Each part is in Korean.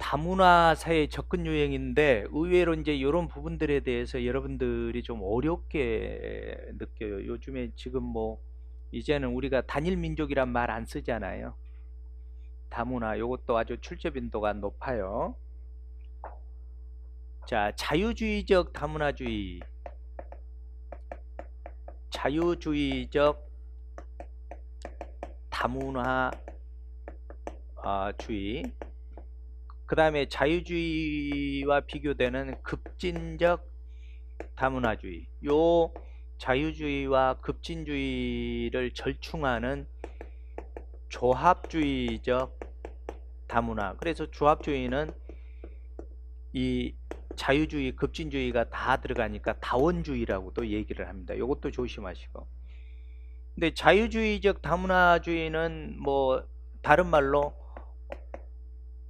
다문화 사회 접근 유행인데 의외로 이제 이런 부분들에 대해서 여러분들이 좀 어렵게 느껴요. 요즘에 지금 뭐 이제는 우리가 단일 민족이란 말 안 쓰잖아요. 다문화 요것도 아주 출제 빈도가 높아요. 자, 자유주의적 다문화주의, 자유주의적 다문화주의, 그 다음에 자유주의와 비교되는 급진적 다문화주의. 요 자유주의와 급진주의를 절충하는 조합주의적 다문화. 그래서 조합주의는 이 자유주의, 급진주의가 다 들어가니까 다원주의라고도 얘기를 합니다. 이것도 조심하시고. 근데 자유주의적 다문화주의는 뭐 다른 말로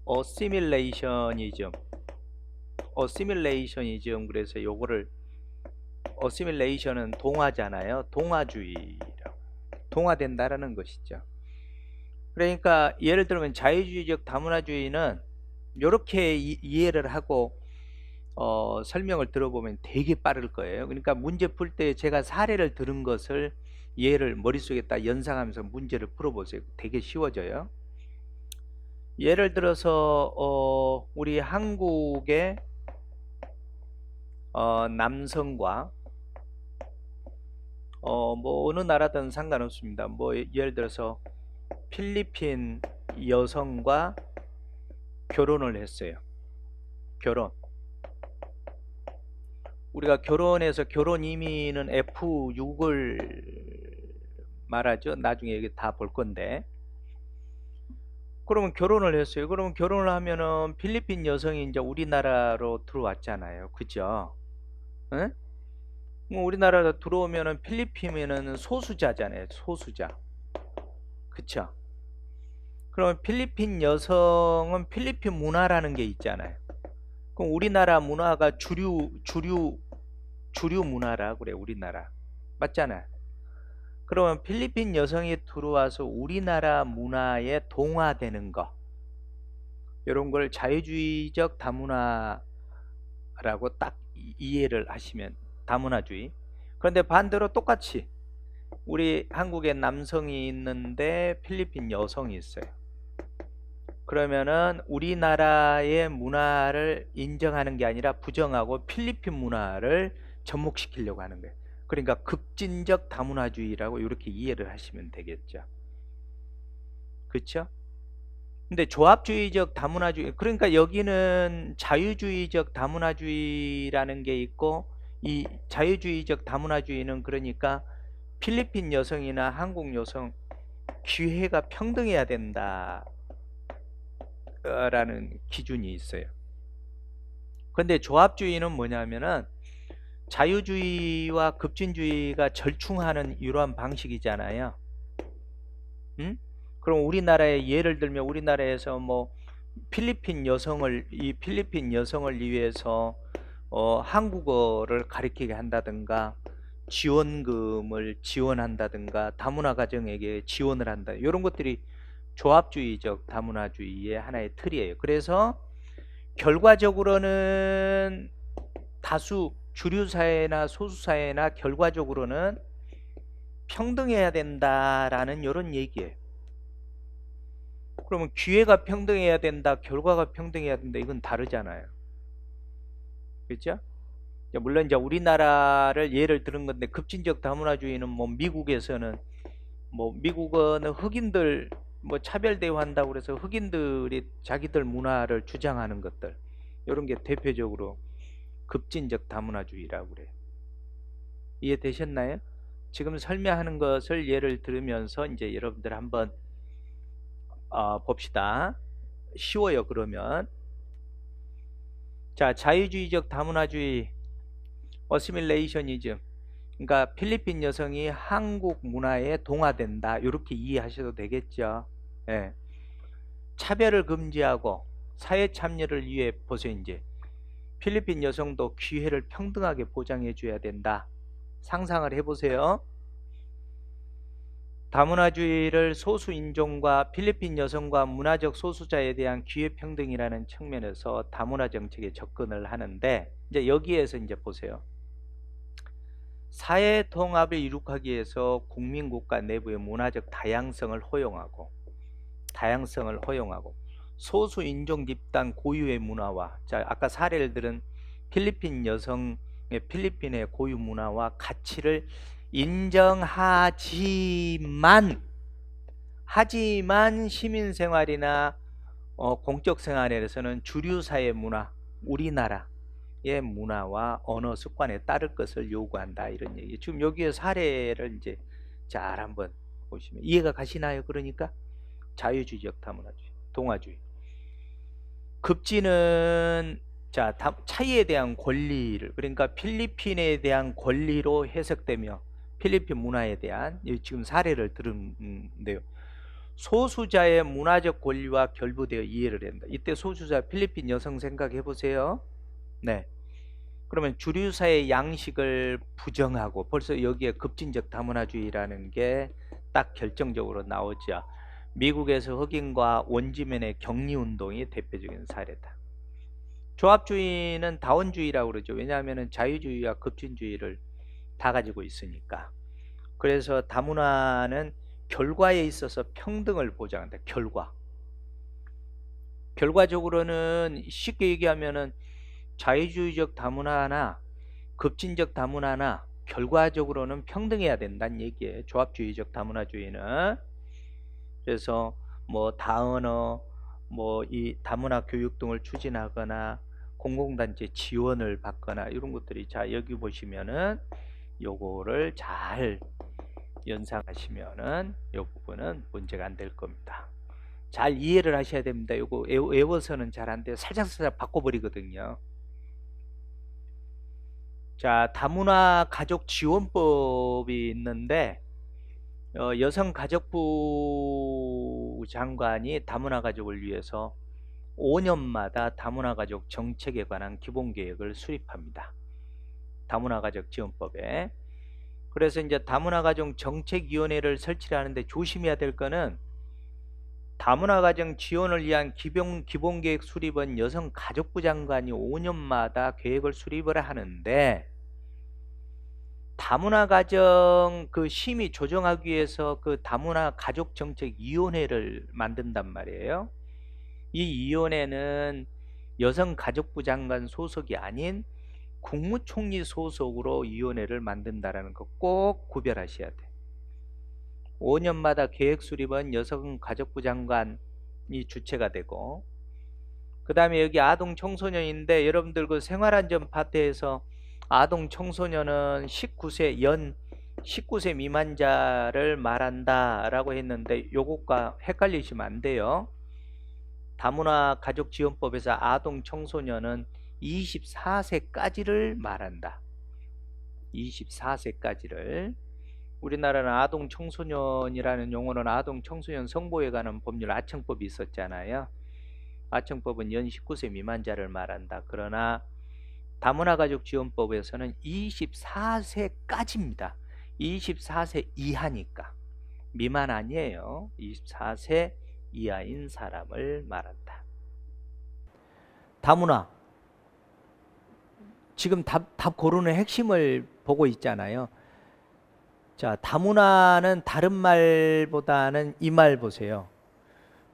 어시밀레이션이즘. 그래서 요거를 어시밀레이션은 동화잖아요. 동화주의라고. 동화된다라는 것이죠. 그러니까 예를 들면 자유주의적 다문화주의는 이렇게 이해를 하고 설명을 들어보면 되게 빠를 거예요. 그러니까 문제 풀 때 제가 사례를 들은 것을 얘를 머릿속에다 연상하면서 문제를 풀어보세요. 되게 쉬워져요. 예를 들어서 우리 한국의 남성과 뭐 어느 나라든 상관없습니다. 뭐 예를 들어서 필리핀 여성과 결혼을 했어요. 결혼. 우리가 결혼해서 결혼 이민은 F6을 말하죠. 나중에 이게 다 볼 건데. 그러면 결혼을 했어요. 그러면 결혼을 하면은 필리핀 여성이 이제 우리나라로 들어왔잖아요. 그죠? 응? 뭐 우리나라로 들어오면은 필리핀에는 소수자잖아요. 소수자. 그쵸? 그러면 필리핀 여성은 필리핀 문화라는 게 있잖아요. 그럼 우리나라 문화가 주류 문화라 그래. 우리나라. 맞잖아요. 그러면 필리핀 여성이 들어와서 우리나라 문화에 동화되는 거, 이런 걸 자유주의적 다문화라고 딱 이해를 하시면, 다문화주의. 그런데 반대로 똑같이 우리 한국에 남성이 있는데 필리핀 여성이 있어요. 그러면은 우리나라의 문화를 인정하는 게 아니라 부정하고 필리핀 문화를 접목시키려고 하는 거예요. 그러니까 급진적 다문화주의라고 이렇게 이해를 하시면 되겠죠. 그렇죠? 근데 조합주의적 다문화주의, 그러니까 여기는 자유주의적 다문화주의라는 게 있고, 이 자유주의적 다문화주의는 그러니까 필리핀 여성이나 한국 여성 기회가 평등해야 된다 라는 기준이 있어요. 근데 조합주의는 뭐냐면은 자유주의와 급진주의가 절충하는 이러한 방식이잖아요. 음? 그럼 우리나라에 예를 들면 우리나라에서 뭐 필리핀 여성을 위해서 한국어를 가르치게 한다든가 지원금을 지원한다든가 다문화 가정에게 지원을 한다. 이런 것들이 조합주의적 다문화주의의 하나의 틀이에요. 그래서 결과적으로는 다수 주류 사회나 소수 사회나 결과적으로는 평등해야 된다라는 이런 얘기예요. 그러면 기회가 평등해야 된다, 결과가 평등해야 된다, 이건 다르잖아요. 그렇죠? 물론 이제 우리나라를 예를 들은 건데, 급진적 다문화주의는 뭐 미국에서는 뭐 미국은 흑인들 뭐 차별 대우한다고 그래서 흑인들이 자기들 문화를 주장하는 것들, 이런 게 대표적으로 급진적 다문화주의라고 그래요. 이해되셨나요? 지금 설명하는 것을 예를 들으면서 이제 여러분들 한번 봅시다. 쉬워요. 그러면 자, 자유주의적 다문화주의, 어시밀레이셔니즘, 그러니까 필리핀 여성이 한국 문화에 동화된다, 이렇게 이해하셔도 되겠죠. 예. 차별을 금지하고 사회 참여를 위해 보세요. 이제 필리핀 여성도 기회를 평등하게 보장해 줘야 된다. 상상을 해보세요. 다문화주의를 소수 인종과 필리핀 여성과 문화적 소수자에 대한 기회평등이라는 측면에서 다문화 정책에 접근을 하는데, 이제 여기에서 이제 보세요. 사회 통합을 이룩하기 위해서 국민국가 내부의 문화적 다양성을 허용하고 소수 인종 집단 고유의 문화와, 자 아까 사례를 들은 필리핀 여성의 필리핀의 고유 문화와 가치를 인정하지만 시민생활이나 공적생활에서는 주류사회 문화, 우리나라의 문화와 언어 습관에 따를 것을 요구한다, 이런 얘기. 지금 여기에 사례를 이제 잘 한번 보시면 이해가 가시나요? 그러니까 자유주의적 다문화주의, 동아주의. 급진은 자 차이에 대한 권리를, 그러니까 필리핀에 대한 권리로 해석되며 필리핀 문화에 대한 지금 사례를 들은데요. 소수자의 문화적 권리와 결부되어 이해를 한다. 이때 소수자 필리핀 여성 생각해 보세요. 네. 그러면 주류사의 양식을 부정하고, 벌써 여기에 급진적 다문화주의라는 게 딱 결정적으로 나오죠. 미국에서 흑인과 원주민의 격리운동이 대표적인 사례다. 조합주의는 다원주의라고 그러죠. 왜냐하면 자유주의와 급진주의를 다 가지고 있으니까. 그래서 다문화는 결과에 있어서 평등을 보장한다. 결과적으로는 쉽게 얘기하면은 자유주의적 다문화나 급진적 다문화나 결과적으로는 평등해야 된다는 얘기예요. 조합주의적 다문화주의는. 그래서 뭐 다언어, 뭐 이 다문화 교육 등을 추진하거나 공공단체 지원을 받거나 이런 것들이, 자 여기 보시면은 요거를 잘 연상하시면은 요 부분은 문제가 안 될 겁니다. 잘 이해를 하셔야 됩니다. 요거 외워서는 잘 안 돼요. 살짝 바꿔버리거든요. 자, 다문화 가족 지원법이 있는데 여성가족부 장관이 다문화 가족을 위해서 5년마다 다문화 가족 정책에 관한 기본 계획을 수립합니다. 다문화 가족 지원법에. 그래서 이제 다문화 가족 정책위원회를 설치를 하는데 조심해야 될 거는, 다문화 가정 지원을 위한 기본 계획 수립은 여성가족부 장관이 5년마다 계획을 수립을 하는데, 다문화 가정 그 심의 조정하기 위해서 그 다문화 가족 정책 위원회를 만든단 말이에요. 이 위원회는 여성가족부 장관 소속이 아닌 국무총리 소속으로 위원회를 만든다라는 거 꼭 구별하셔야 돼. 5년마다 계획 수립은 여성가족부 장관이 주체가 되고, 그 다음에 여기 아동 청소년인데, 여러분들 그 생활안전 파트에서 아동 청소년은 19세 미만자를 말한다 라고 했는데, 요것과 헷갈리시면 안 돼요. 다문화 가족지원법에서 아동 청소년은 24세까지를 말한다. 24세까지를. 우리나라는 아동 청소년이라는 용어는 아동 청소년 성보호에 관한 법률 아청법이 있었잖아요. 아청법은 연 19세 미만자를 말한다. 그러나 다문화 가족 지원법에서는 24세까지입니다. 24세 이하니까. 미만 아니에요. 24세 이하인 사람을 말한다. 다문화. 지금 답 고르는 핵심을 보고 있잖아요. 자, 다문화는 다른 말보다는 이 말 보세요.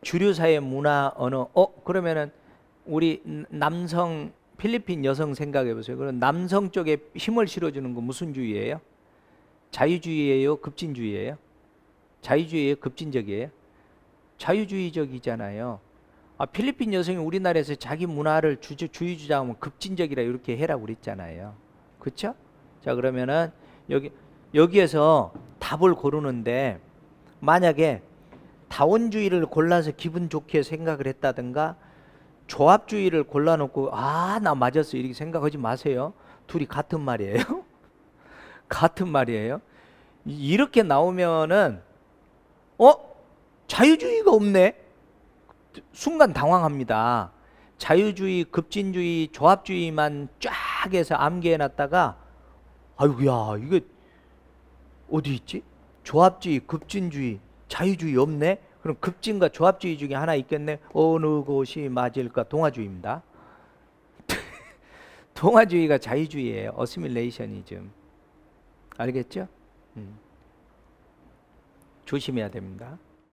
주류사회 문화 언어. 그러면은 우리 남성 필리핀 여성 생각해 보세요. 그럼 남성 쪽에 힘을 실어주는 거 무슨 주의예요? 자유주의예요? 급진주의예요? 자유주의예요? 급진적이에요? 자유주의적이잖아요. 필리핀 여성이 우리나라에서 자기 문화를 주의 주장하면 급진적이라 이렇게 해라고 그랬잖아요. 그렇죠? 자, 그러면은 여기에서 답을 고르는데, 만약에 다원주의를 골라서 기분 좋게 생각을 했다든가 조합주의를 골라놓고 나 맞았어 이렇게 생각하지 마세요. 둘이 같은 말이에요. 같은 말이에요. 이렇게 나오면은 자유주의가 없네. 순간 당황합니다. 자유주의, 급진주의, 조합주의만 쫙 해서 암기해놨다가 아이고야 이게 어디 있지? 조합주의, 급진주의, 자유주의 없네? 그럼 급진과 조합주의 중에 하나 있겠네? 어느 것이 맞을까? 동화주의입니다. 동화주의가 자유주의예요. 어시밀레이셔니즘. 알겠죠? 조심해야 됩니다.